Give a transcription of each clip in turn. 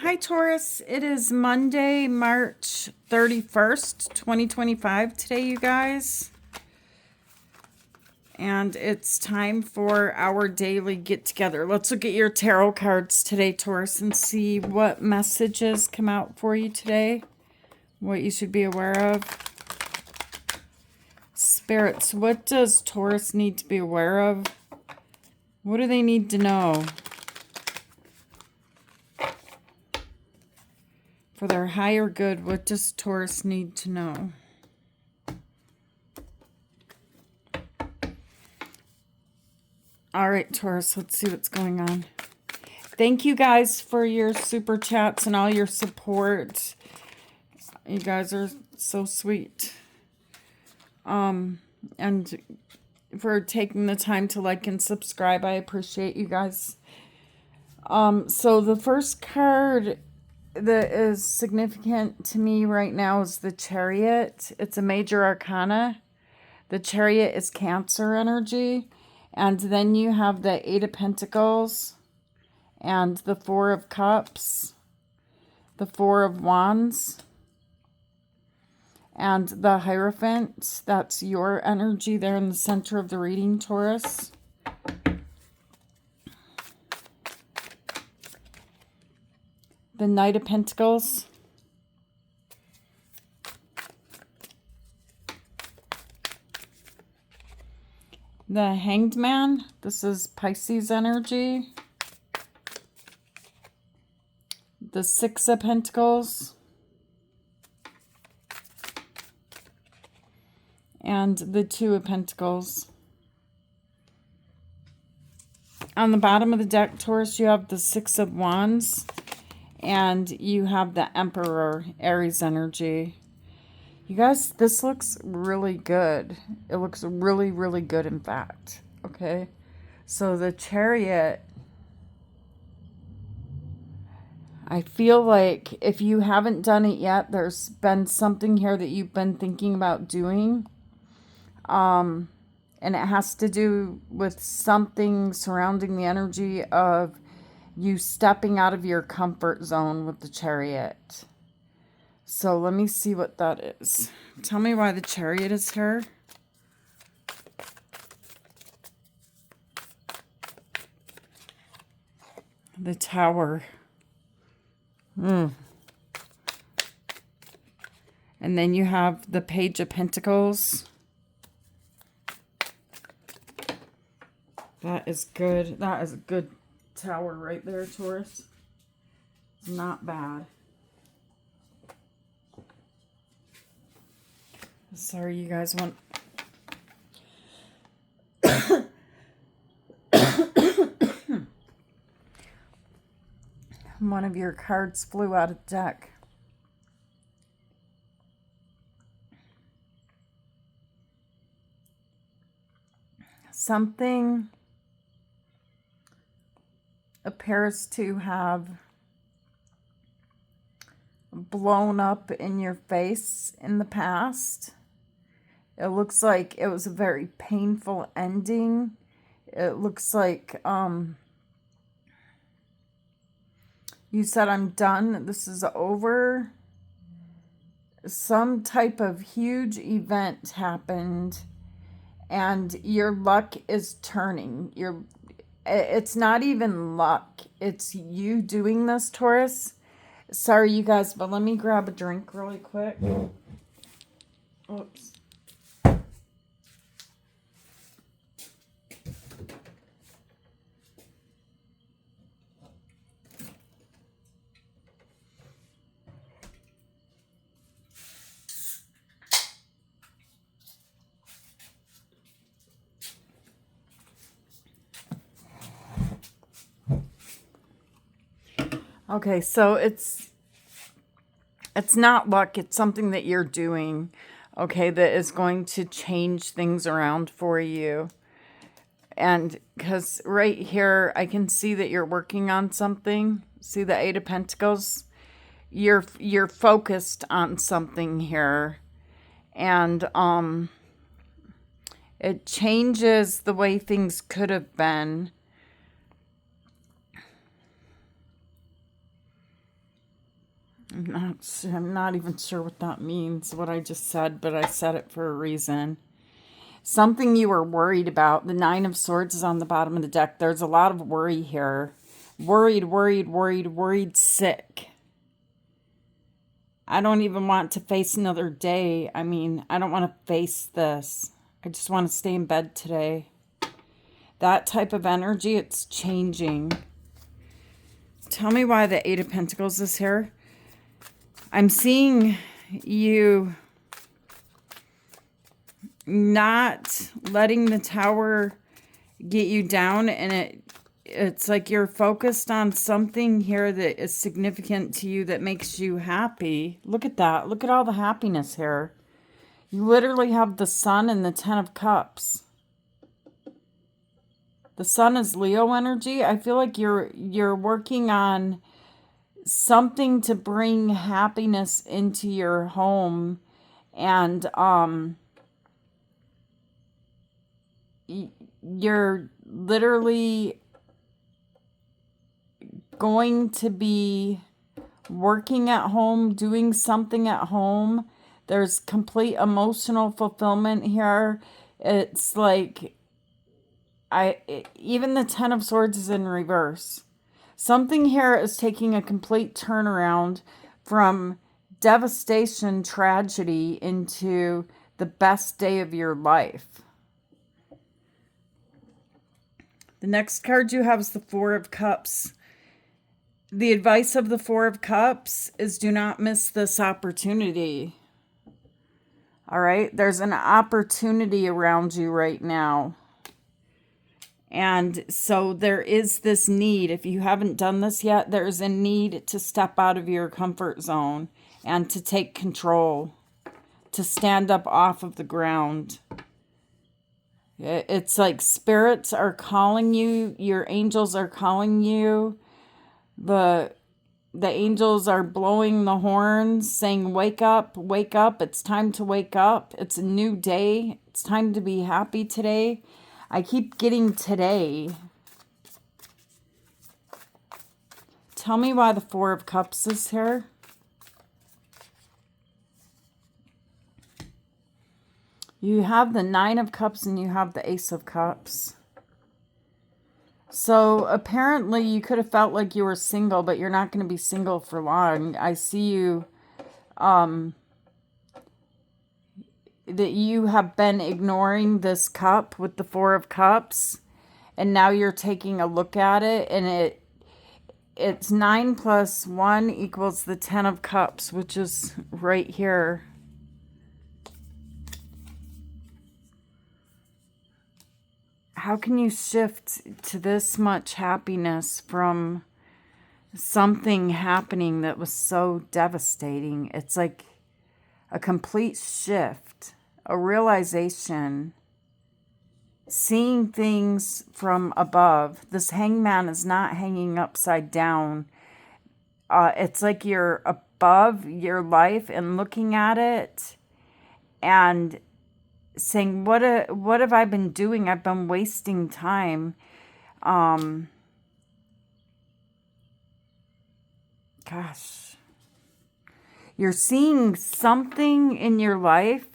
Hi, Taurus. It is Monday, March 31st, 2025 today, you guys. And it's time for our daily get together. Let's look at your tarot cards today, Taurus, and see what messages come out for you today, what you should be aware of. Spirits, what does Taurus need to be aware of? What do they need to know? For their higher good, what does Taurus need to know? All right, Taurus, let's see what's going on. Thank you guys for your super chats and all your support. You guys are so sweet. And for taking the time to like and subscribe. I appreciate you guys. So the first card that is significant to me right now is the Chariot. It's a major arcana. The Chariot is Cancer energy. And then you have the Eight of Pentacles and the Four of Cups, the Four of Wands, and the Hierophant. That's your energy there in the center of the reading, Taurus. The Knight of Pentacles. The Hanged Man. This is Pisces energy. The Six of Pentacles. And the Two of Pentacles. On the bottom of the deck, Taurus, you have the Six of Wands. And you have the Emperor, Aries energy. You guys, this looks really good. It looks really, really good, in fact. Okay? So the Chariot, I feel like if you haven't done it yet, there's been something here that you've been thinking about doing. And it has to do with something surrounding the energy of you stepping out of your comfort zone with the Chariot. So let me see what that is. Tell me why the Chariot is here. The Tower. And then you have the Page of Pentacles. That is good. That is a good tower right there, Taurus. It's not bad. Sorry, you guys want... One of your cards flew out of the deck. Something appears to have blown up in your face in the past. It looks like it was a very painful ending. It looks like you said, I'm done. This is over. Some type of huge event happened and your luck is turning. It's not even luck. It's you doing this, Taurus. Sorry, you guys, but let me grab a drink really quick. Oops. Okay, so it's not luck. It's something that you're doing, okay, that is going to change things around for you. And because right here, I can see that you're working on something. See the Eight of Pentacles? You're focused on something here. And it changes the way things could have been. I'm not even sure what that means, what I just said, but I said it for a reason. Something you were worried about. The Nine of Swords is on the bottom of the deck. There's a lot of worry here. Worried, sick. I don't even want to face another day. I mean, I don't want to face this. I just want to stay in bed today. That type of energy, it's changing. Tell me why the Eight of Pentacles is here. I'm seeing you not letting the Tower get you down, and it's like you're focused on something here that is significant to you that makes you happy. Look at that. Look at all the happiness here. You literally have the Sun and the Ten of Cups. The Sun is Leo energy. I feel like you're working on something to bring happiness into your home, and you're literally going to be working at home, doing something at home. There's complete emotional fulfillment here. It's like even the Ten of Swords is in reverse. Something here is taking a complete turnaround from devastation, tragedy, into the best day of your life. The next card you have is the Four of Cups. The advice of the Four of Cups is do not miss this opportunity. All right? There's an opportunity around you right now. And so there is this need. If you haven't done this yet, there's a need to step out of your comfort zone and to take control, to stand up off of the ground. It's like spirits are calling you. Your angels are calling you. The angels are blowing the horns, saying, wake up, it's time to wake up. It's a new day. It's time to be happy today. I keep getting today. Tell me why the Four of Cups is here. You have the Nine of Cups and you have the Ace of Cups. So apparently you could have felt like you were single, but you're not going to be single for long. I see you, that you have been ignoring this cup with the Four of Cups, and now you're taking a look at it, and it's 9 plus 1 equals the 10 of Cups, which is right here. How can you shift to this much happiness from something happening that was so devastating? It's like a complete shift, a realization, seeing things from above. This hangman is not hanging upside down. It's like you're above your life and looking at it and saying, what have I been doing? I've been wasting time. Gosh. You're seeing something in your life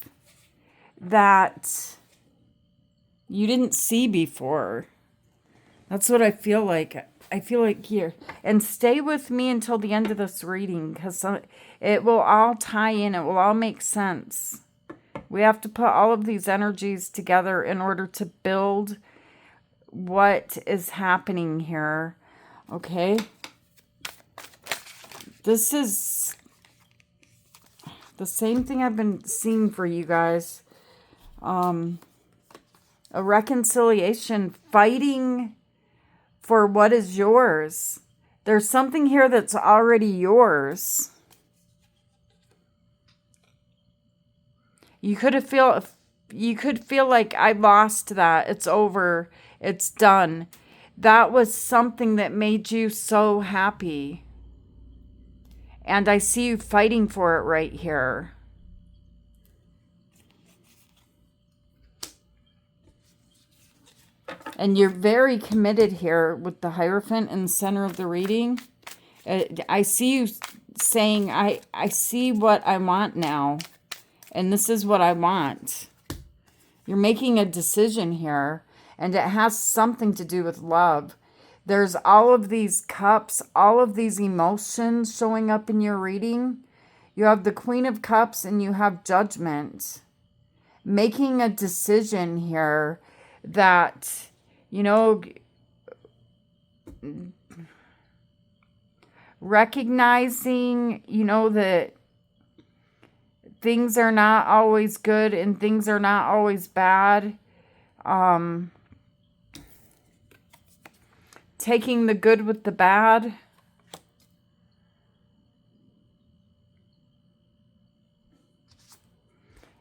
that you didn't see before. That's what I feel like. I feel like here. And stay with me until the end of this reading, because it will all tie in. It will all make sense. We have to put all of these energies together in order to build what is happening here. Okay? This is the same thing I've been seeing for you guys. A reconciliation, fighting for what is yours. There's something here that's already yours. You could feel like I lost that. It's over. It's done. That was something that made you so happy. And I see you fighting for it right here. And you're very committed here with the Hierophant in the center of the reading. I see you saying, I see what I want now, and this is what I want. You're making a decision here, and it has something to do with love. There's all of these cups, all of these emotions showing up in your reading. You have the Queen of Cups and you have Judgment. Making a decision here that, you know, recognizing, you know, that things are not always good and things are not always bad. Taking the good with the bad.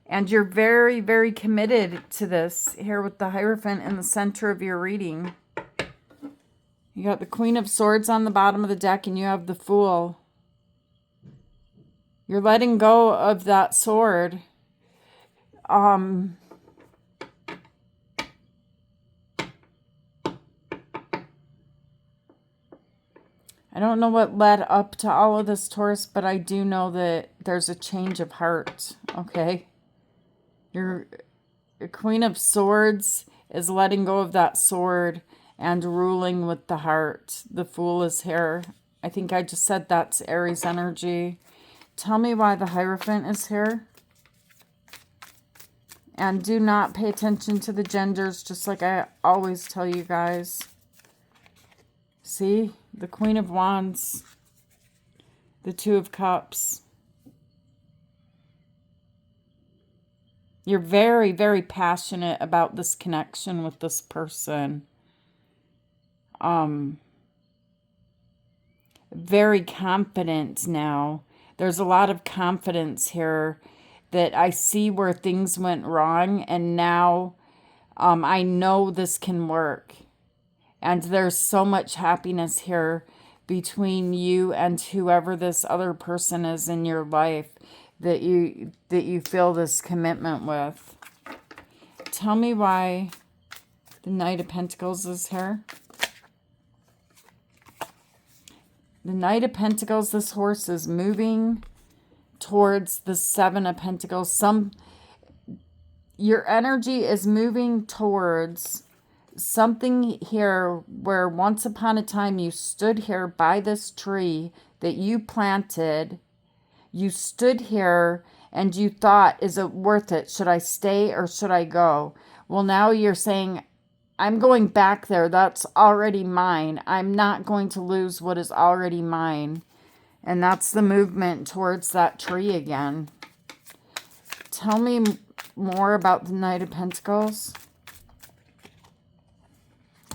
And you're very, very committed to this here with the Hierophant in the center of your reading. You got the Queen of Swords on the bottom of the deck and you have the Fool. You're letting go of that sword. I don't know what led up to all of this, Taurus, but I do know that there's a change of heart, okay? Your Queen of Swords is letting go of that sword and ruling with the heart. The Fool is here. I think I just said that's Aries energy. Tell me why the Hierophant is here. And do not pay attention to the genders, just like I always tell you guys. See? The Queen of Wands. The Two of Cups. You're very, very passionate about this connection with this person. Very confident now. There's a lot of confidence here that I see where things went wrong, and now I know this can work. And there's so much happiness here between you and whoever this other person is in your life that you feel this commitment with. Tell me why the Knight of Pentacles is here. The Knight of Pentacles, this horse is moving towards the Seven of Pentacles. Your energy is moving towards something here where once upon a time you stood here by this tree that you planted. You stood here and you thought, is it worth it? Should I stay or should I go? Well, now you're saying, I'm going back there. That's already mine. I'm not going to lose what is already mine. And that's the movement towards that tree again. Tell me more about the Knight of Pentacles.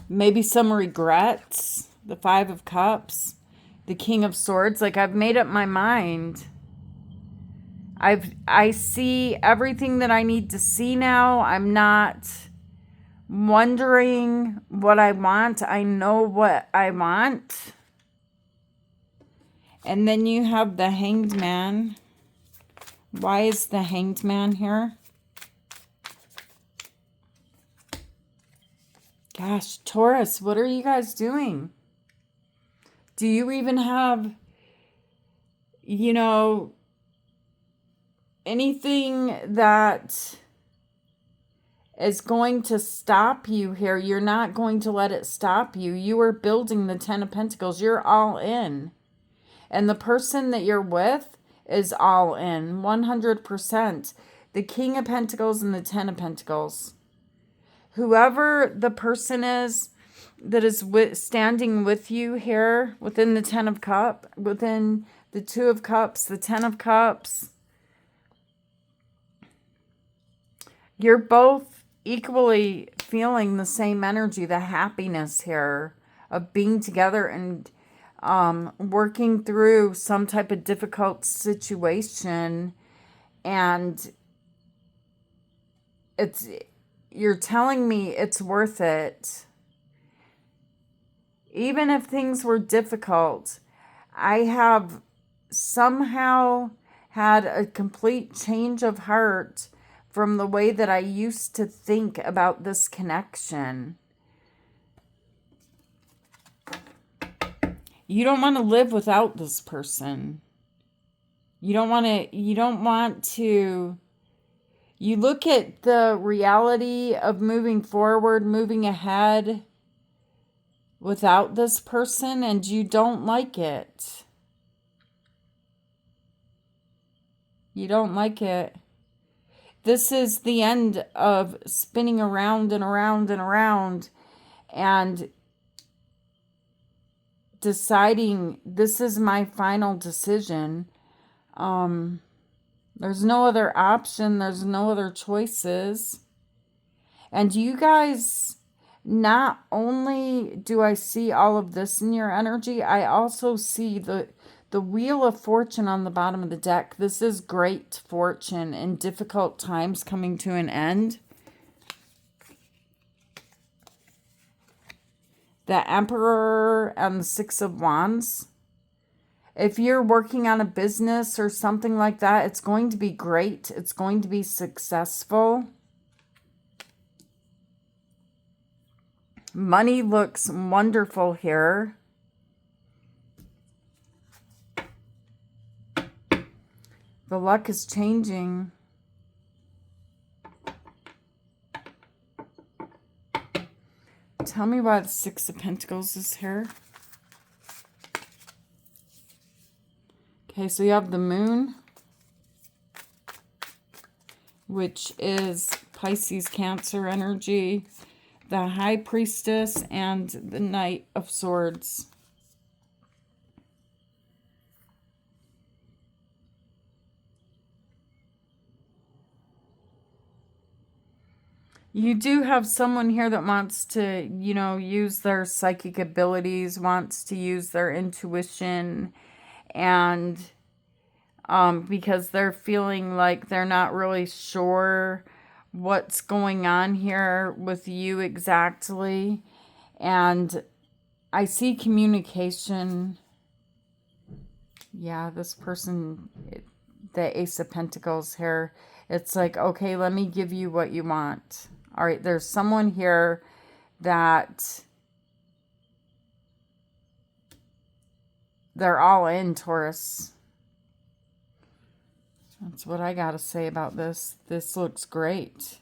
Maybe some regrets. The Five of Cups. The King of Swords. Like, I've made up my mind. I see everything that I need to see now. I'm not wondering what I want. I know what I want. And then you have the Hanged Man. Why is the Hanged Man here? Gosh, Taurus, what are you guys doing? Do you even have, you know, anything that is going to stop you here? You're not going to let it stop you. You are building the Ten of Pentacles. You're all in. And the person that you're with is all in, 100%. The King of Pentacles and the Ten of Pentacles. Whoever the person is that is standing with you here within the Ten of Cups, within the Two of Cups, the Ten of Cups, you're both equally feeling the same energy, the happiness here of being together and working through some type of difficult situation. And you're telling me it's worth it. Even if things were difficult, I have somehow had a complete change of heart from the way that I used to think about this connection. You don't want to live without this person. You don't want to, you look at the reality of moving forward, moving ahead without this person, and you don't like it. You don't like it. This is the end of spinning around and around and around and deciding this is my final decision. There's no other option. There's no other choices. And you guys, not only do I see all of this in your energy, I also see the Wheel of Fortune on the bottom of the deck. This is great fortune in difficult times coming to an end. The Emperor and the Six of Wands. If you're working on a business or something like that, it's going to be great. It's going to be successful. Money looks wonderful here. The luck is changing. Tell me why the Six of Pentacles is here. Okay, so you have the Moon, which is Pisces, Cancer energy, the High Priestess, and the Knight of Swords. You do have someone here that wants to, use their psychic abilities, wants to use their intuition, and because they're feeling like they're not really sure what's going on here with you exactly. And I see communication. Yeah, this person, the Ace of Pentacles here, it's like, okay, let me give you what you want. All right, there's someone here that they're all in, Taurus. That's what I got to say about this. This looks great.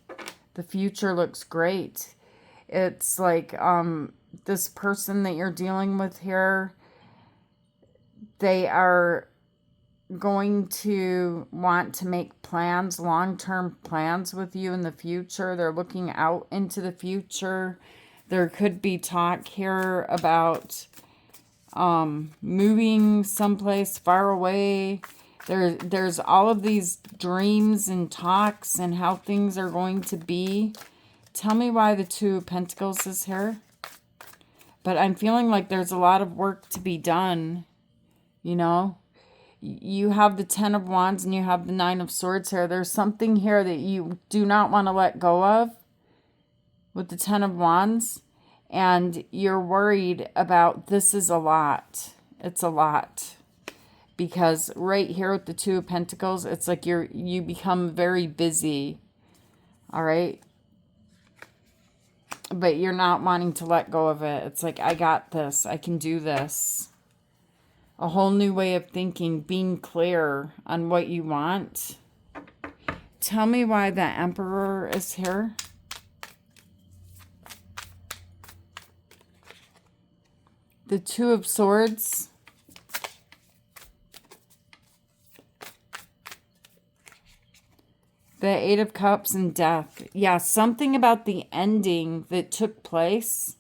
The future looks great. It's like this person that you're dealing with here, they are going to want to make plans, long-term plans with you in the future. They're looking out into the future. There could be talk here about moving someplace far away. There's all of these dreams and talks and how things are going to be. Tell me why the Two of Pentacles is here. But I'm feeling like there's a lot of work to be done, You have the Ten of Wands and you have the Nine of Swords here. There's something here that you do not want to let go of with the Ten of Wands. And you're worried about, this is a lot. It's a lot. Because right here with the Two of Pentacles, it's like you become very busy. All right? But you're not wanting to let go of it. It's like, I got this. I can do this. A whole new way of thinking, being clear on what you want. Tell me why the Emperor is here. The Two of Swords. The Eight of Cups and Death. Yeah, something about the ending that took place.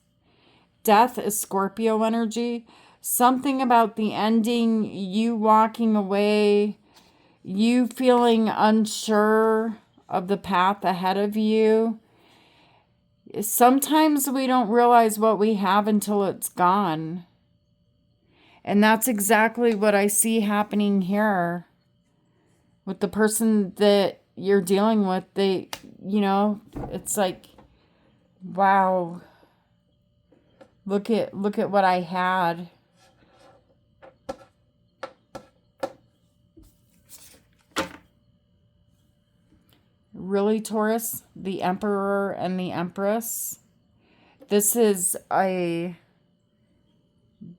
Death is Scorpio energy. Something about the ending, you walking away, you feeling unsure of the path ahead of you. Sometimes we don't realize what we have until it's gone. And that's exactly what I see happening here with the person that you're dealing with. They, it's like, wow, look at what I had. Really, Taurus? The Emperor and the Empress? This is a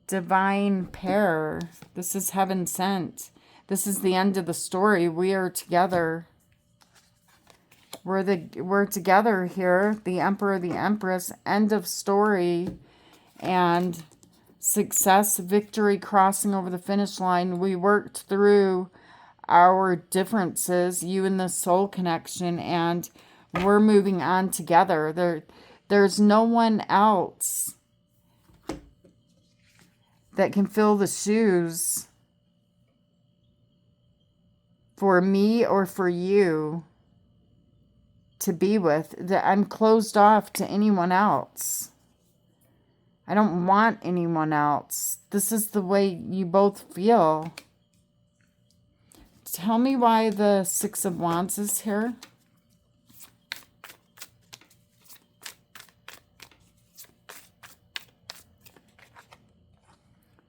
divine pair. This is heaven sent. This is the end of the story. We are together. We're together here. The Emperor, the Empress. End of story. And success, victory, crossing over the finish line. We worked through our differences, you and the soul connection, and we're moving on together. There's no one else that can fill the shoes for me or for you to be with. I'm closed off to anyone else. I don't want anyone else. This is the way you both feel. Tell me why the Six of Wands is here.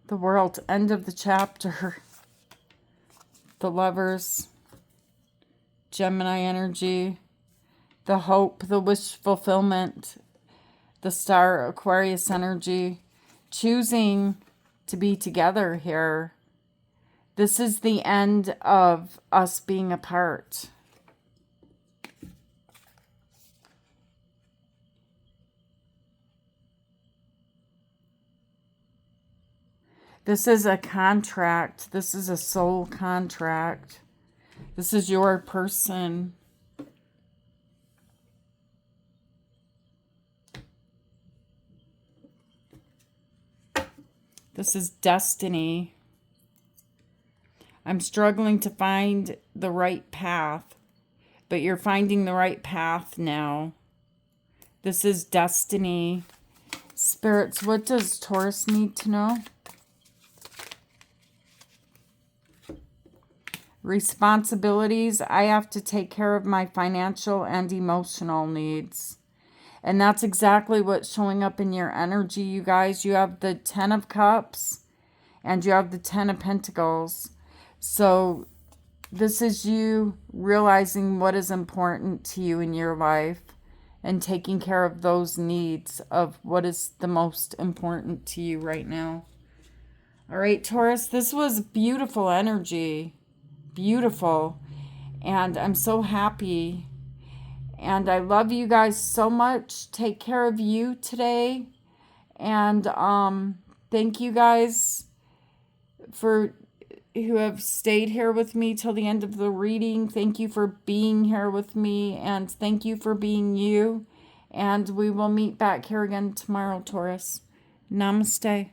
The World, end of the chapter. The Lovers, Gemini energy, the hope, the wish fulfillment, the Star, Aquarius energy, choosing to be together here. This is the end of us being apart. This is a contract. This is a soul contract. This is your person. This is destiny. I'm struggling to find the right path, but you're finding the right path now. This is destiny. Spirits, what does Taurus need to know? Responsibilities. I have to take care of my financial and emotional needs. And that's exactly what's showing up in your energy, you guys. You have the 10 of Cups and you have the 10 of Pentacles. So this is you realizing what is important to you in your life and taking care of those needs of what is the most important to you right now. All right, Taurus, this was beautiful energy. Beautiful. And I'm so happy. And I love you guys so much. Take care of you today. And thank you guys for who have stayed here with me till the end of the reading. Thank you for being here with me. And thank you for being you. And we will meet back here again tomorrow, Taurus. Namaste.